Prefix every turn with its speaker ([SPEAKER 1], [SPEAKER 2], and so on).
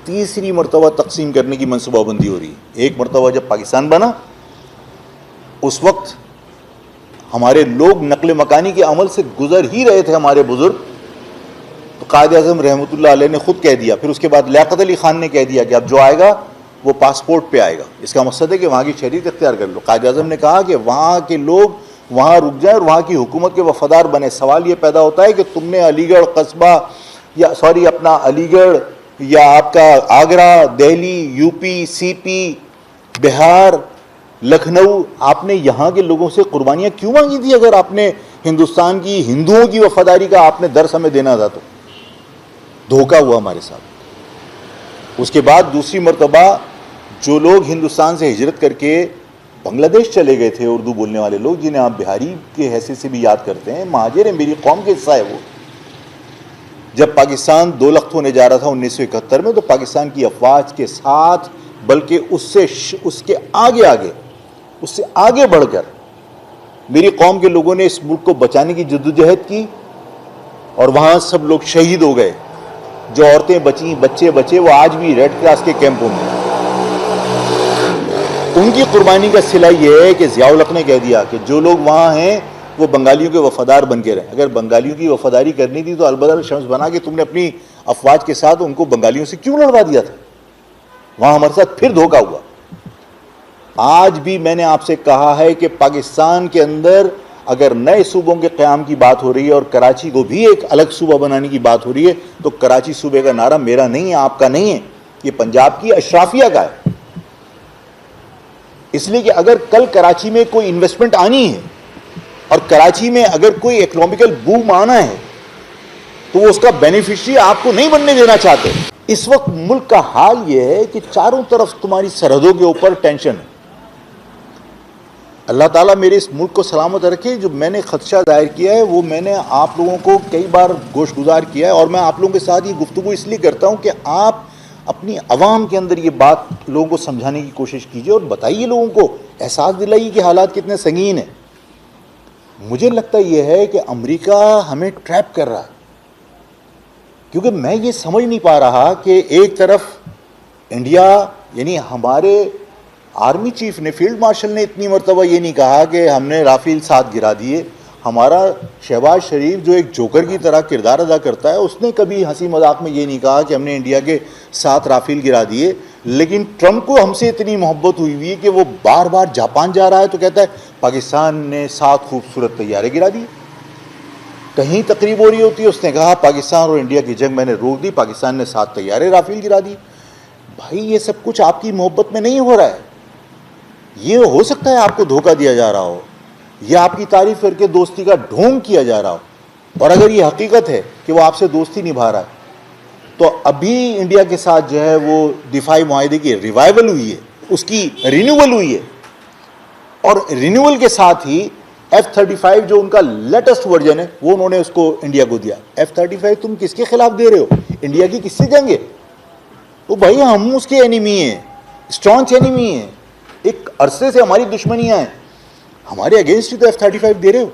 [SPEAKER 1] तीसरी मरतबा तकसीम करने की मनसूबाबंदी हो रही है। एक मरतबा जब पाकिस्तान बना उस वक्त हमारे लोग नकल मकानी के अमल से गुजर ही रहे थे, हमारे बुजुर्ग। तो कायद-ए-आज़म रहमतुल्लाह अलैह ने खुद कह दिया, फिर उसके बाद लियाकत अली खान ने कह दिया कि अब जो आएगा वो पासपोर्ट पे आएगा। इसका मकसद है कि वहाँ की शरीयत इख्तियार कर लो। कायद-ए-आज़म ने कहा कि वहाँ के लोग वहाँ रुक जाए और वहाँ की हुकूमत के वफादार बने। सवाल ये पैदा होता है कि तुमने अलीगढ़ कस्बा या अपना अलीगढ़ या आपका आगरा, दिल्ली, यूपी, सीपी, बिहार, लखनऊ, आपने यहाँ के लोगों से कुर्बानियाँ क्यों मांगी थी? अगर आपने हिंदुस्तान की हिंदुओं की वफादारी का आपने दर्स हमें देना था तो धोखा हुआ हमारे साथ। उसके बाद दूसरी मरतबा जो लोग हिंदुस्तान से हिजरत करके बांग्लादेश चले गए थे, उर्दू बोलने वाले लोग, जिन्हें आप बिहारी के हैसियत से भी याद करते हैं, महाजिर है, मेरी कौम के हिस्सा है वो। जब पाकिस्तान दो लख्त होने जा रहा था 1971 में, तो पाकिस्तान की अफवाज के साथ, बल्कि उसके आगे बढ़कर मेरी कौम के लोगों ने इस मुल्क को बचाने की जद्दोजहद की और वहाँ सब लोग शहीद हो गए। जो औरतें बची, बच्चे बचे, वो आज भी रेड क्रॉस के कैंपों में। उनकी कुर्बानी का सिला ये है कि ज़ियाउल हक ने कह दिया कि जो लोग वहाँ हैं वो बंगालियों के वफादार बन के रहें। अगर बंगालियों की वफादारी करनी थी तो अलबदल शम्स बना के तुमने अपनी अफवाज के साथ उनको बंगालियों से क्यों लड़वा दिया था? वहाँ हमारे साथ फिर धोखा हुआ। आज भी मैंने आपसे कहा है कि पाकिस्तान के अंदर अगर नए सूबों के क़याम की बात हो रही है और कराची को भी एक अलग सूबा बनाने की बात हो रही है, तो कराची सूबे का नारा मेरा नहीं है, आपका नहीं है, ये पंजाब की अशराफिया का है। इसलिए कि अगर कल कराची में कोई इन्वेस्टमेंट आनी है और कराची में अगर कोई इकोनॉमिकल बूम आना है तो वो उसका बेनिफिशियरी आपको नहीं बनने देना चाहते। इस वक्त मुल्क का हाल यह है कि चारों तरफ तुम्हारी सरहदों के ऊपर टेंशन है। अल्लाह ताला मेरे इस मुल्क को सलामत रखे। जो मैंने खदशा जाहिर किया है वो मैंने आप लोगों को कई बार गोशगुजार किया है और मैं आप लोगों के साथ ये गुफ्तगू इसलिए करता हूँ कि आप अपनी आवाम के अंदर ये बात लोगों को समझाने की कोशिश कीजिए और बताइए, लोगों को एहसास दिलाइए कि हालात कितने संगीन हैं। मुझे लगता यह है कि अमेरिका हमें ट्रैप कर रहा है, क्योंकि मैं ये समझ नहीं पा रहा कि एक तरफ इंडिया, यानी हमारे आर्मी चीफ ने, फील्ड मार्शल ने इतनी मरतबा ये नहीं कहा कि हमने राफेल 7 गिरा दिए। हमारा शहबाज शरीफ जो एक जोकर की तरह किरदार अदा करता है, उसने कभी हंसी मजाक में ये नहीं कहा कि हमने इंडिया के 7 राफेल गिरा दिए। लेकिन ट्रंप को हमसे इतनी मोहब्बत हुई हुई है कि वो बार बार जापान जा रहा है तो कहता है पाकिस्तान ने 7 खूबसूरत तैयारे गिरा दिए। कहीं तकरीब हो रही होती है, उसने कहा पाकिस्तान और इंडिया की जंग मैंने रोक दी, पाकिस्तान ने 7 तैयारे राफेल गिरा दिए। भाई ये सब कुछ आपकी मोहब्बत में नहीं हो रहा है। ये हो सकता है आपको धोखा दिया जा रहा हो, यह आपकी तारीफ करके दोस्ती का ढोंग किया जा रहा हो। और अगर ये हकीकत है कि वो आपसे दोस्ती निभा रहा है, तो अभी इंडिया के साथ जो है वो दिफाई मुआहदे की रिवाइवल हुई है, उसकी रिन्यूअल हुई है। और रिन्यूअल के साथ ही F-35 जो उनका लेटेस्ट वर्जन है वो उन्होंने उसको इंडिया को दिया। F-35 तुम किसके खिलाफ दे रहे हो? इंडिया की किससे जंग है? तो भाई हम उसके एनिमी हैं, स्टॉन्च एनिमी हैं, एक अरसे से हमारी दुश्मनियां हैं, हमारे अगेंस्ट ही तो F-35 दे रहे हो।